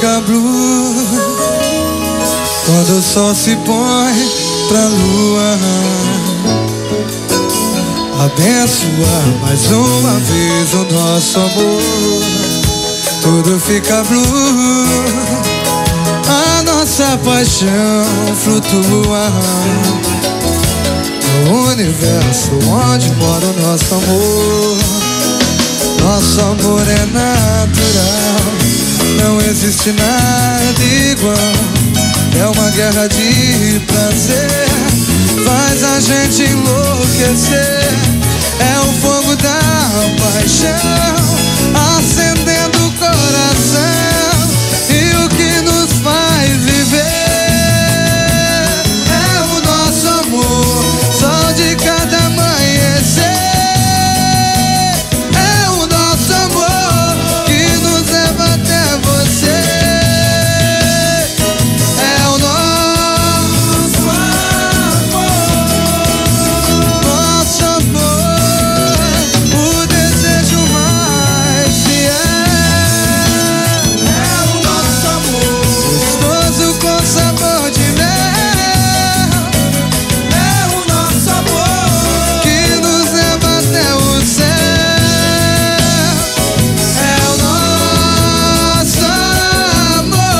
fica blue quando o sol se põe pra lua abençoar mais uma vez o nosso amor. Tudo fica blue, a nossa paixão flutua no universo onde mora o nosso amor. Nosso amor é natural, não existe nada igual. É uma guerra de prazer, faz a gente enlouquecer. É o fogo da paixão acendendo o coração, e o que nos faz viver é o nosso amor, sol de cada amanhecer. É o nosso amor que nos leva até você. É o nosso amor, nosso amor, o desejo mais fiel. É o nosso amor, gostoso com sabor de mel. É o nosso amor que nos leva até o céu. É o nosso amor.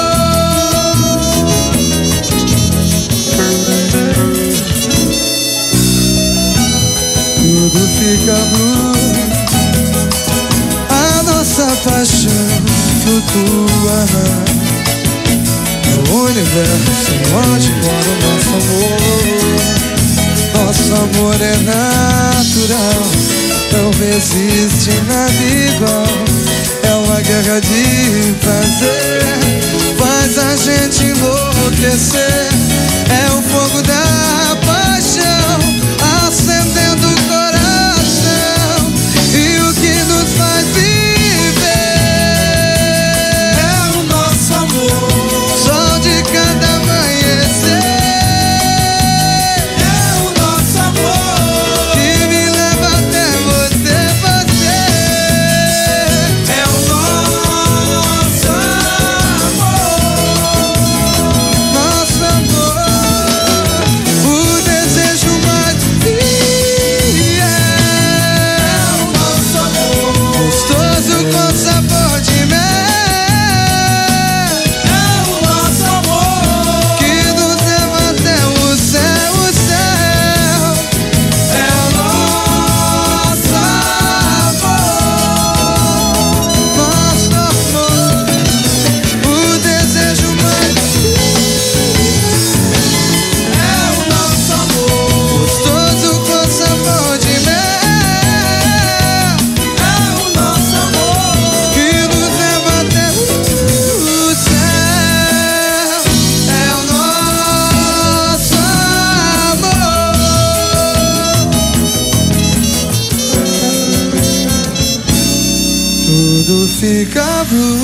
Tudo fica blue, a nossa paixão flutua no universo onde mora o nosso amor. Nosso amor é natural, não existe nada igual. É uma guerra de prazer, faz a gente enlouquecer. É o fogo da paixão acendendo o coração, e o que nos faz viver é o nosso amor, sol de cada amanhecer. É o nosso amor que me leva até você, você. É o nosso amor, o desejo mais fiel. É o nosso amor, gostoso com sabor de mel. É o nosso amor que nos leva até o céu, o céu. É o nosso amor, o desejo mais é o nosso amor, gostoso com sabor de mel. É o nosso amor que nos leva até o céu. É o nosso amor. Tudo fica blue.